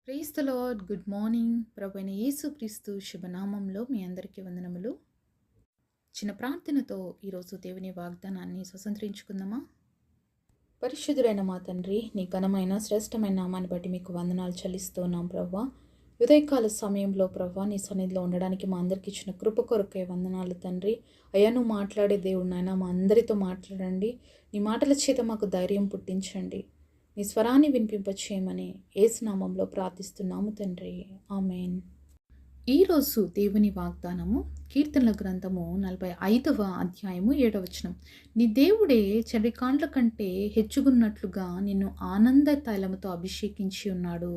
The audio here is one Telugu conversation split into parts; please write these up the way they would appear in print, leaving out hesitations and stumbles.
Praise the lord. Good morning. ప్రభువైన యేసుక్రీస్తు శుభనామంలో మీ అందరికీ వందనములు. చిన్న ప్రార్థనతో ఈరోజు దేవుని వాగ్దానాన్ని స్వతంత్రించుకుందామా? పరిశుద్ధుడైన మా తండ్రి, నీ ఘనమైన శ్రేష్టమైన నామాన్ని బట్టి మీకు వందనాలు చెల్లిస్తూ ఉన్నాం ప్రవ్వా. ఉదయకాల సమయంలో ప్రవ్వా నీ సన్నిధిలో ఉండడానికి మా అందరికి ఇచ్చిన కృప కొరకే వందనాలు తండ్రి. అయ్యా, నువ్వు మాట్లాడే దేవుడు నాయన, మా అందరితో మాట్లాడండి. నీ మాటల చేత మాకు ధైర్యం పుట్టించండి. నీ స్వరాన్ని వినిపింపచేయమని యేసు నామంలో ప్రార్థిస్తున్నాము తండ్రి, ఆమేన్. ఈరోజు దేవుని వాగ్దానము కీర్తనల గ్రంథము 45వ అధ్యాయము 7వ వచనం. నీ దేవుడే చలికాండ్ల కంటే హెచ్చుగున్నట్లుగా నిన్ను ఆనంద తైలముతో అభిషేకించి ఉన్నాడు.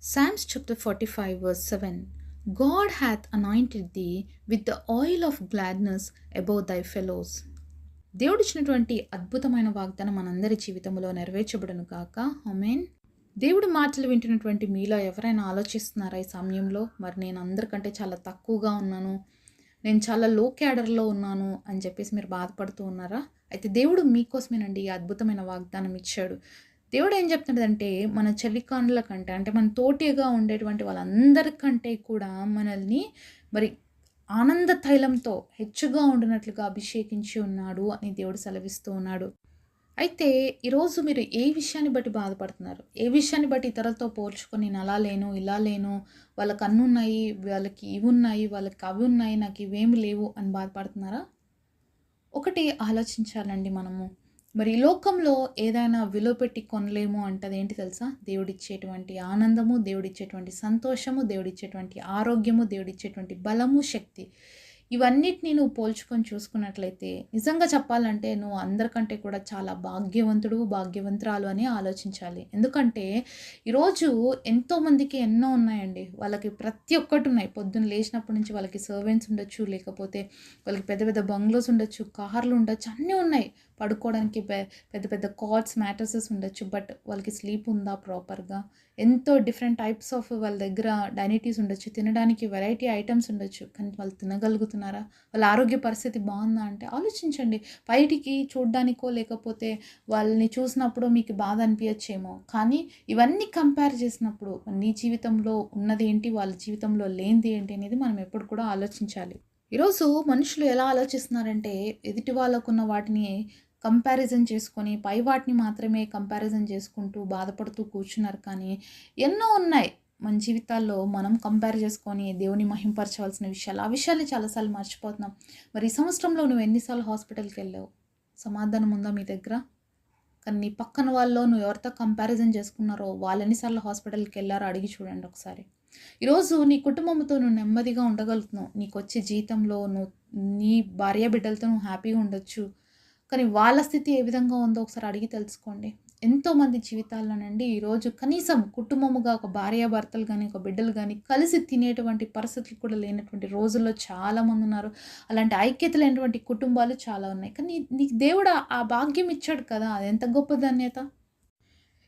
Psalms chapter 45 verse 7. God hath anointed thee with the oil of gladness above thy fellows. దేవుడు ఇచ్చినటువంటి అద్భుతమైన వాగ్దానం మనందరి జీవితంలో నెరవేర్చబడును కాక, ఆమేన్. దేవుడి మాటలు వింటున్నటువంటి మీలో ఎవరైనా ఆలోచిస్తున్నారా ఈ సమయంలో, మరి నేను అందరికంటే చాలా తక్కువగా ఉన్నాను, నేను చాలా లో క్యాడర్లో ఉన్నాను అని చెప్పేసి మీరు బాధపడుతూ ఉన్నారా? అయితే దేవుడు మీకోసమేనండి ఈ అద్భుతమైన వాగ్దానం ఇచ్చాడు. దేవుడు ఏం చెప్తున్నాడంటే, మన చలికాండ్ల కంటే, అంటే మన తోటిగా ఉండేటువంటి వాళ్ళందరికంటే కూడా మనల్ని మరి ఆనంద తైలంతో హెచ్చుగా ఉండినట్లుగా అభిషేకించి ఉన్నాడు అని దేవుడు సెలవిస్తూ ఉన్నాడు. అయితే ఈరోజు మీరు ఏ విషయాన్ని బట్టి బాధపడుతున్నారు? ఏ విషయాన్ని బట్టి ఇతరులతో పోల్చుకొని నేను అలా లేను, ఇలా లేను, వాళ్ళకి అన్ని ఉన్నాయి, వాళ్ళకి ఇవి ఉన్నాయి, వాళ్ళకి అవి ఉన్నాయి, నాకు ఇవేమి లేవు అని బాధపడుతున్నారా? ఒకటి ఆలోచించాలండి మనము. మరి ఈ లోకంలో ఏదైనా విలువ పెట్టి కొనలేము అంటే అదేంటి తెలుసా? దేవుడిచ్చేటువంటి ఆనందము, దేవుడిచ్చేటువంటి సంతోషము, దేవుడిచ్చేటువంటి ఆరోగ్యము, దేవుడిచ్చేటువంటి బలము, శక్తి, ఇవన్నిటిని నువ్వు పోల్చుకొని చూసుకున్నట్లయితే నిజంగా చెప్పాలంటే నువ్వు అందరికంటే కూడా చాలా భాగ్యవంతుడు, భాగ్యవంతురాలు అని ఆలోచించాలి. ఎందుకంటే ఈరోజు ఎంతోమందికి ఎన్నో ఉన్నాయండి. వాళ్ళకి ప్రతి ఒక్కటి ఉన్నాయి. పొద్దున్న లేచినప్పటి నుంచి వాళ్ళకి సర్వెంట్స్ ఉండొచ్చు, లేకపోతే వాళ్ళకి పెద్ద పెద్ద బంగ్లోస్ ఉండొచ్చు, కార్లు ఉండొచ్చు, అన్నీ ఉన్నాయి. పడుకోవడానికి పెద్ద పెద్ద కాట్స్, మ్యాట్రసెస్ ఉండొచ్చు. బట్ వాళ్ళకి స్లీప్ ఉందా ప్రాపర్గా? ఎంతో డిఫరెంట్ టైప్స్ ఆఫ్ వాళ్ళ దగ్గర డైనిటీస్ ఉండొచ్చు, తినడానికి వెరైటీ ఐటమ్స్ ఉండొచ్చు. కానీ వాళ్ళు తినగలుగుతున్నారా? వాళ్ళ ఆరోగ్య పరిస్థితి బాగుందా అంటే ఆలోచించండి. బయటికి చూడ్డానికో లేకపోతే వాళ్ళని చూసినప్పుడు మీకు బాధ అనిపించచ్చేమో, కానీ ఇవన్నీ కంపేర్ చేసినప్పుడు నీ జీవితంలో ఉన్నది ఏంటి, వాళ్ళ జీవితంలో లేనిది ఏంటి అనేది మనం ఎప్పుడు కూడా ఆలోచించాలి. ఈరోజు మనుషులు ఎలా ఆలోచిస్తున్నారంటే, ఎదుటి వాళ్ళకున్న వాటిని కంపారిజన్ చేసుకొని పై వాటిని మాత్రమే కంపారిజన్ చేసుకుంటూ బాధపడుతూ కూర్చున్నారు. కానీ ఎన్నో ఉన్నాయి మన జీవితాల్లో మనం కంపేర్ చేసుకొని దేవుని మహింపరచవలసిన విషయాలు, ఆ విషయాన్ని చాలాసార్లు మర్చిపోతున్నాం. మరి ఈ సంవత్సరంలో నువ్వు ఎన్నిసార్లు హాస్పిటల్కి వెళ్ళావు? సమాధానం ఉందా మీ దగ్గర? కానీ నీ పక్కన వాళ్ళు నువ్వు ఎవరితో కంపారిజన్ చేసుకున్నారో వాళ్ళు ఎన్నిసార్లు హాస్పిటల్కి వెళ్ళారో అడిగి చూడండి ఒకసారి. ఈరోజు నీ కుటుంబంతో నువ్వు నెమ్మదిగా ఉండగలుగుతున్నావు. నీకు వచ్చే జీతంలో నువ్వు నీ భార్య బిడ్డలతో నువ్వు హ్యాపీగా ఉండొచ్చు. కానీ వాళ్ళ స్థితి ఏ విధంగా ఉందో ఒకసారి అడిగి తెలుసుకోండి. ఎంతోమంది జీవితాల్లోనండి ఈరోజు కనీసం కుటుంబముగా ఒక భార్యాభర్తలు కానీ, ఒక బిడ్డలు కానీ కలిసి తినేటువంటి పరిస్థితులు కూడా లేనటువంటి రోజుల్లో చాలామంది ఉన్నారు. అలాంటి ఐక్యత లేనటువంటి కుటుంబాలు చాలా ఉన్నాయి. కానీ నీకు దేవుడు ఆ భాగ్యం ఇచ్చాడు కదా, అది ఎంత గొప్ప ధన్యత!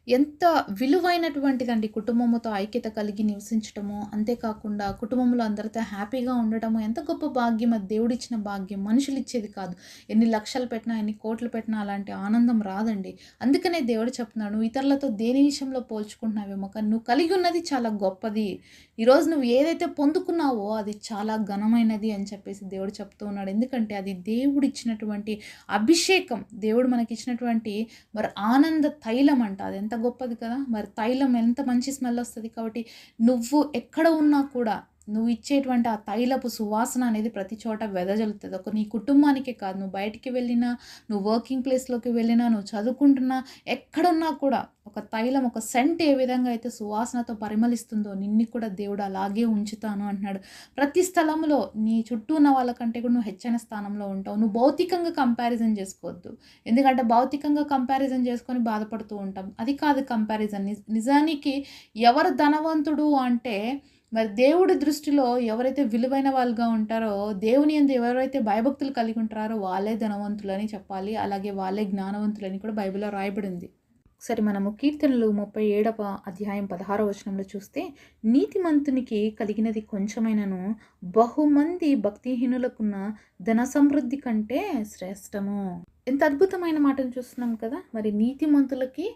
ఎంత విలువైనటువంటిదండి కుటుంబంతో ఐక్యత కలిగి నివసించటము. అంతేకాకుండా కుటుంబంలో అందరితో హ్యాపీగా ఉండటము ఎంత గొప్ప భాగ్యం! అది దేవుడిచ్చిన భాగ్యం, మనుషులు ఇచ్చేది కాదు. ఎన్ని లక్షలు పెట్టినా, ఎన్ని కోట్లు పెట్టినా అలాంటి ఆనందం రాదండి. అందుకనే దేవుడు చెప్తున్నాడు, నువ్వు ఇతరులతో దేని విషయంలో పోల్చుకుంటున్నావేమో, కానీ నువ్వు కలిగి ఉన్నది చాలా గొప్పది. ఈరోజు నువ్వు ఏదైతే పొందుకున్నావో అది చాలా ఘనమైనది అని చెప్పేసి దేవుడు చెప్తూ ఉన్నాడు. ఎందుకంటే అది దేవుడు ఇచ్చినటువంటి అభిషేకం, దేవుడు మనకిచ్చినటువంటి మరి ఆనంద తైలం అంట. అది ఎంత గొప్పది కదా! మరి తైలం ఎంత మంచి స్మెల్ వస్తుంది. కాబట్టి నువ్వు ఎక్కడ ఉన్నా కూడా నువ్వు ఇచ్చేటువంటి ఆ తైలపు సువాసన అనేది ప్రతి చోట వెదజల్లుతుంది. ఒక నీ కుటుంబానికే కాదు, నువ్వు బయటికి వెళ్ళినా, నువ్వు వర్కింగ్ ప్లేస్లోకి వెళ్ళినా, నువ్వు చదువుకుంటున్నా, ఎక్కడున్నా కూడా ఒక తైలం, ఒక సెంట్ ఏ విధంగా అయితే సువాసనతో పరిమళిస్తుందో నిన్ను కూడా దేవుడు అలాగే ఉంచుతాను అంటున్నాడు. ప్రతి స్థలంలో నీ చుట్టూ ఉన్న వాళ్ళకంటే కూడా నువ్వు హెచ్చైన స్థానంలో ఉంటావు. నువ్వు భౌతికంగా కంపారిజన్ చేసుకోవద్దు. ఎందుకంటే భౌతికంగా కంపారిజన్ చేసుకొని బాధపడుతూ ఉంటాం. అది కాదు కంపారిజన్. నిజానికి ఎవరు ధనవంతుడు అంటే, మరి దేవుడి దృష్టిలో ఎవరైతే విలువైన వాళ్ళుగా ఉంటారో, దేవుని యందు ఎవరైతే భయభక్తులు కలిగి ఉంటారో వాళ్ళే ధనవంతులని చెప్పాలి. అలాగే వాళ్ళే జ్ఞానవంతులని కూడా బైబిల్లో రాయబడింది. సరే, మనము కీర్తనలు 37వ అధ్యాయం 16వ వచనంలో చూస్తే, నీతిమంతునికి కలిగినది కొంచెమైనను బహుమంది భక్తిహీనులకున్న ధన సమృద్ధి కంటే శ్రేష్టము. ఎంత అద్భుతమైన మాటను చూస్తున్నాం కదా! మరి నీతిమంతులకి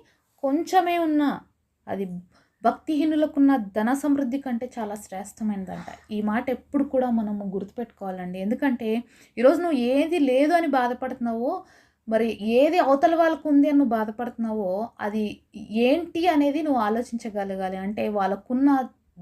కొంచెమే ఉన్నా అది భక్తిహీనులకున్న ధన సమృద్ధి కంటే చాలా శ్రేష్టమైనదంట. ఈ మాట ఎప్పుడు కూడా మనము గుర్తుపెట్టుకోవాలండి. ఎందుకంటే ఈరోజు నువ్వు ఏది లేదు అని బాధపడుతున్నావో, మరి ఏది అవతల వాళ్ళకు ఉంది అని నువ్వు బాధపడుతున్నావో, అది ఏంటి అనేది నువ్వు ఆలోచించగలగాలి. అంటే వాళ్ళకున్న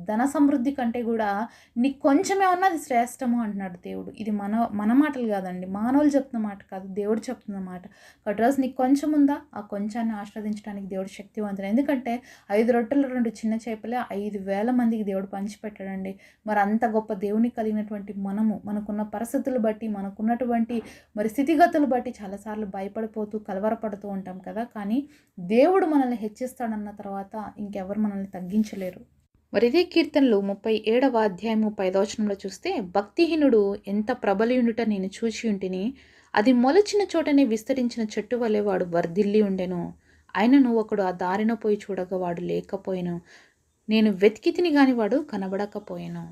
ధన సమృద్ధి కంటే గూడా నీకు కొంచెమే ఉన్నా అది శ్రేష్టము అంటున్నాడు దేవుడు. ఇది మన మన మాటలు గాదండి. మానవులు చెప్తున్న మాట కాదు. దేవుడు చెప్తున్న మాట. కాబట్టి రోజు నీకు కొంచెం ఉందా? ఆ కొంచాన్ని ఆస్వాదించడానికి దేవుడు శక్తివంతుడు. ఎందుకంటే 5 రొట్టెలు 2 చిన్న చేపలే 5,000 మందికి దేవుడు పంచిపెట్టాడండి. మరి అంత గొప్ప దేవుని కలిగినటువంటి మనము, మనకున్న పరిస్థితులు బట్టి, మనకున్నటువంటి మరి స్థితిగతులు బట్టి చాలాసార్లు భయపడిపోతూ, కలవరపడుతూ ఉంటాం కదా! కానీ దేవుడు మనల్ని హెచ్చిస్తాడన్న తర్వాత ఇంకెవరు మనల్ని తగ్గించలేరు. మరి ఇదే కీర్తనలు 37వ అధ్యాయం 35వ వచనంలో చూస్తే, భక్తిహీనుడు ఎంత ప్రబలియుండుట నేను చూచి ఉంటిని, అది మొలచిన చోటనే విస్తరించిన చెట్టు వలె వాడు వర్ధిల్లి ఉండెను. ఆయనను ఒకడు ఆ దారిన పోయి చూడగా వాడు లేకపోయెను. నేను వెతికితిని గాని వాడు కనబడకపోయెను.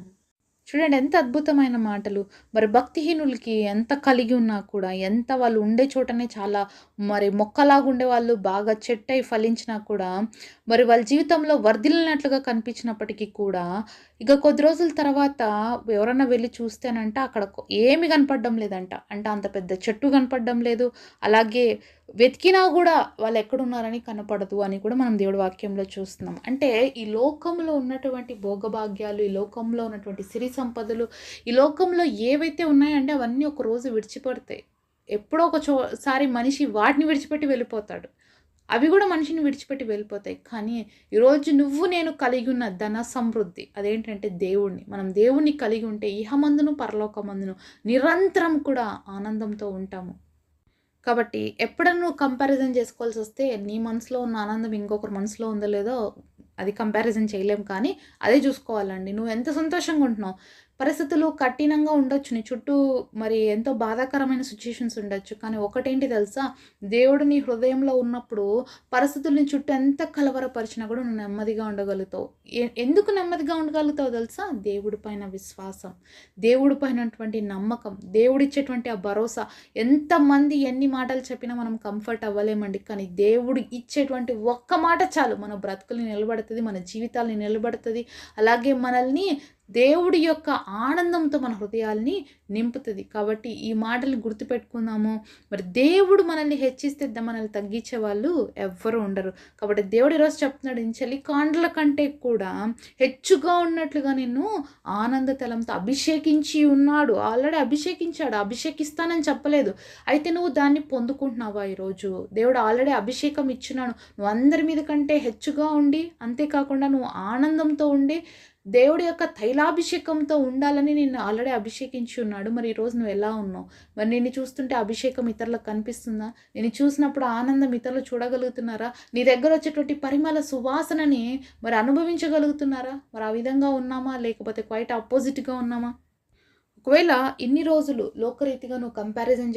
చూడండి ఎంత అద్భుతమైన మాటలు. మరి భక్తిహీనులకి ఎంత కలిగి ఉన్నా కూడా, ఎంత వాళ్ళు ఉండే చోటనే చాలా మరి మొక్కలాగా ఉండేవాళ్ళు బాగా చెట్టై ఫలించినా కూడా, మరి వాళ్ళ జీవితంలో వర్ధిల్లినట్లుగా కనిపించినప్పటికీ కూడా, ఇక కొద్ది రోజుల తర్వాత ఎవరన్నా వెళ్లి చూస్తేనంట అక్కడ ఏమి కనపడడం లేదంట. అంటే అంత పెద్ద చెట్టు కనపడడం లేదు. అలాగే వెతికినా గూడా వాళ్ళెక్కడున్నారని కనపడదు అని కూడా మనం దేవుడి వాక్యంలో చూస్తున్నాం. అంటే ఈ లోకంలో ఉన్నటువంటి భోగభాగ్యాలు, ఈ లోకంలో ఉన్నటువంటి సిరి సంపదలు, ఈ లోకంలో ఏవైతే ఉన్నాయంటే అవన్నీ ఒక రోజు విడిచిపడతాయి. ఎప్పుడో సారి మనిషి వాటిని విడిచిపెట్టి వెళ్ళిపోతాడు. అవి గూడా మనిషిని విడిచిపెట్టి వెళ్ళిపోతాయి. కానీ ఈరోజు నువ్వు నేను కలిగి ఉన్న ధన సమృద్ధి అదేంటంటే దేవుడిని. మనం దేవుడిని కలిగి ఉంటే ఇహమందును, పరలోకమందును నిరంతరం కూడా ఆనందంతో ఉంటాము. కాబట్టి ఎప్పుడన్నా నువ్వు కంపారిజన్ చేసుకోవాల్సొస్తే, నీ మనసులో ఉన్న ఆనందం ఇంకొకరి మనసులో ఉందో లేదో అది కంపారిజన్ చేయలేము. కానీ అదే చూసుకోవాలండి. నువ్వు ఎంత సంతోషంగా ఉంటున్నావు. పరిస్థితులు కఠినంగా ఉండొచ్చు. నీ చుట్టూ మరి ఎంతో బాధాకరమైన సిట్యుయేషన్స్ ఉండొచ్చు. కానీ ఒకటేంటి తెలుసా? దేవుడు నీ హృదయంలో ఉన్నప్పుడు పరిస్థితులు నీ చుట్టూ ఎంత కలవరపరిచినా కూడా నువ్వు నెమ్మదిగా ఉండగలుగుతావు. ఎందుకు నెమ్మదిగా ఉండగలుగుతావో తెలుసా? దేవుడి పైన విశ్వాసం, దేవుడి పైనటువంటి నమ్మకం, దేవుడిచ్చేటువంటి ఆ భరోసా. ఎంతమంది ఎన్ని మాటలు చెప్పినా మనం కంఫర్ట్ అవ్వలేమండి. కానీ దేవుడు ఇచ్చేటువంటి ఒక్క మాట చాలు మన బ్రతుకుల్ని నిలబడుతుంది, మన జీవితాల్ని నిలబడుతుంది. అలాగే మనల్ని దేవుడి యొక్క ఆనందంతో మన హృదయాల్ని నింపుతుంది. కాబట్టి ఈ మాటలు గుర్తుపెట్టుకుందాము. మరి దేవుడు మనల్ని హెచ్చిస్తే మనల్ని తగ్గించే వాళ్ళు ఎవ్వరూ ఉండరు. కాబట్టి దేవుడు ఈరోజు చెప్తున్నాడు, ఈ చలికాండ్ల కంటే కూడా హెచ్చుగా ఉన్నట్లుగా నిన్ను ఆనంద తలంతో అభిషేకించి ఉన్నాడు. ఆల్రెడీ అభిషేకించాడు. అభిషేకిస్తానని చెప్పలేదు. అయితే నువ్వు దాన్ని పొందుకుంటున్నావా ఈరోజు? దేవుడు ఆల్రెడీ అభిషేకం ఇచ్చినాడు. నువ్వు అందరి మీద కంటే హెచ్చుగా ఉండి, అంతేకాకుండా నువ్వు ఆనందంతో ఉండి, దేవుడి యొక్క తైలాభిషేకంతో ఉండాలని నిన్ను ఆల్రెడీ అభిషేకించి ఉన్నాడు. మరి ఈరోజు నువ్వు ఎలా ఉన్నావు? మరి నిన్ను చూస్తుంటే అభిషేకం ఇతరులకు కనిపిస్తుందా? నిన్ను చూసినప్పుడు ఆనందం ఇతరులు చూడగలుగుతున్నారా? నీ దగ్గర వచ్చేటువంటి పరిమళ సువాసనని మరి అనుభవించగలుగుతున్నారా? మరి ఆ విధంగా ఉన్నామా? లేకపోతే క్వైట్ ఆపోజిట్‌గా ఉన్నామా? ఒకవేళ ఇన్ని రోజులు లోకరీతిగా నువ్వు కంపారిజన్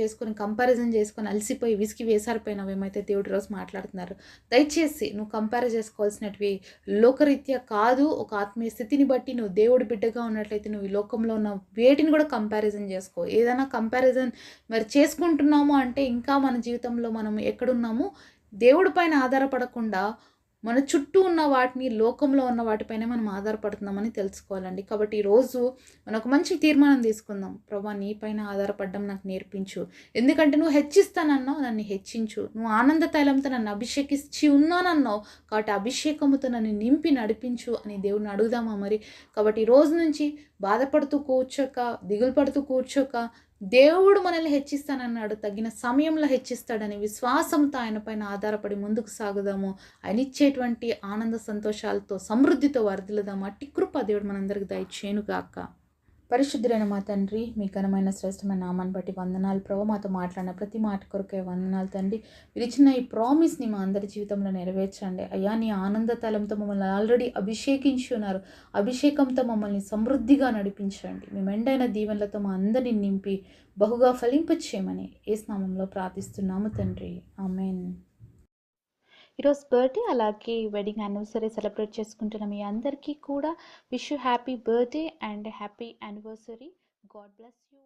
చేసుకొని అలసిపోయి విసిగి వేసారిపోయినావేమైతే దేవుడు ఈరోజు మాట్లాడుతున్నారు. దయచేసి నువ్వు కంపేర్ చేసుకోవాల్సినటివి లోకరీత్యా కాదు. ఒక ఆత్మీయ స్థితిని బట్టి నువ్వు దేవుడి బిడ్డగా ఉన్నట్లయితే నువ్వు ఈ లోకంలో ఉన్న వేటిని కూడా కంపారిజన్ చేసుకో. ఏదైనా కంపారిజన్ మరి చేసుకుంటున్నాము అంటే ఇంకా మన జీవితంలో మనం ఎక్కడున్నాము, దేవుడి పైన ఆధారపడకుండా మన చుట్టూ ఉన్న వాటిని, లోకంలో ఉన్న వాటిపైనే మనం ఆధారపడుతున్నామని తెలుసుకోవాలండి. కాబట్టి ఈరోజు మనం ఒక మంచి తీర్మానం తీసుకుందాం. ప్రభా, నీ పైన ఆధారపడడం నాకు నేర్పించు. ఎందుకంటే నువ్వు హెచ్చిస్తానన్నావు, నన్ను హెచ్చించు. నువ్వు ఆనంద తైలంతో నన్ను అభిషేకించి ఉన్నానన్నావు. కాబట్టి అభిషేకముతో నన్ను నింపి నడిపించు అని దేవుడిని అడుగుదామా మరి? కాబట్టి ఈ రోజు నుంచి బాధపడుతూ కూర్చోక, దిగులు పడుతూ కూర్చోక, దేవుడు మనల్ని హెచ్చిస్తానన్నాడు. తగిన సమయంలో హెచ్చిస్తాడని విశ్వాసంతో ఆయన పైన ఆధారపడి ముందుకు సాగుదాము. ఆయన ఇచ్చేటువంటి ఆనంద సంతోషాలతో సమృద్ధితో వర్ధిల్లుదాము. అట్టి కృప దేవుడు మనందరికి దయచేయునుగాక. పరిశుద్ధులైన మా తండ్రి, మీ ఘనమైన శ్రేష్టమైన నామాన్ని బట్టి వందనాలు ప్రభు. మాతో మాట్లాడిన ప్రతి మాట కొరకే వందనాలు తండ్రి. మీరు ఇచ్చిన ఈ ప్రామిస్ని మా అందరి జీవితంలో నెరవేర్చండి అయ్యా. నీ ఆనంద తలంతో మమ్మల్ని ఆల్రెడీ అభిషేకించి ఉన్నారు. అభిషేకంతో మమ్మల్ని సమృద్ధిగా నడిపించండి. మీ మెండైన దీవెనలతో మా అందరిని నింపి బహుగా ఫలింపచేయమని యేసు నామములో ప్రార్థిస్తున్నాము తండ్రి. ఆమేన్. ఈరోజు బర్త్డే అలాగే వెడ్డింగ్ యానివర్సరీ సెలబ్రేట్ చేసుకుంటున్న మీ అందరికీ కూడా wish you happy birthday and happy anniversary. God bless you.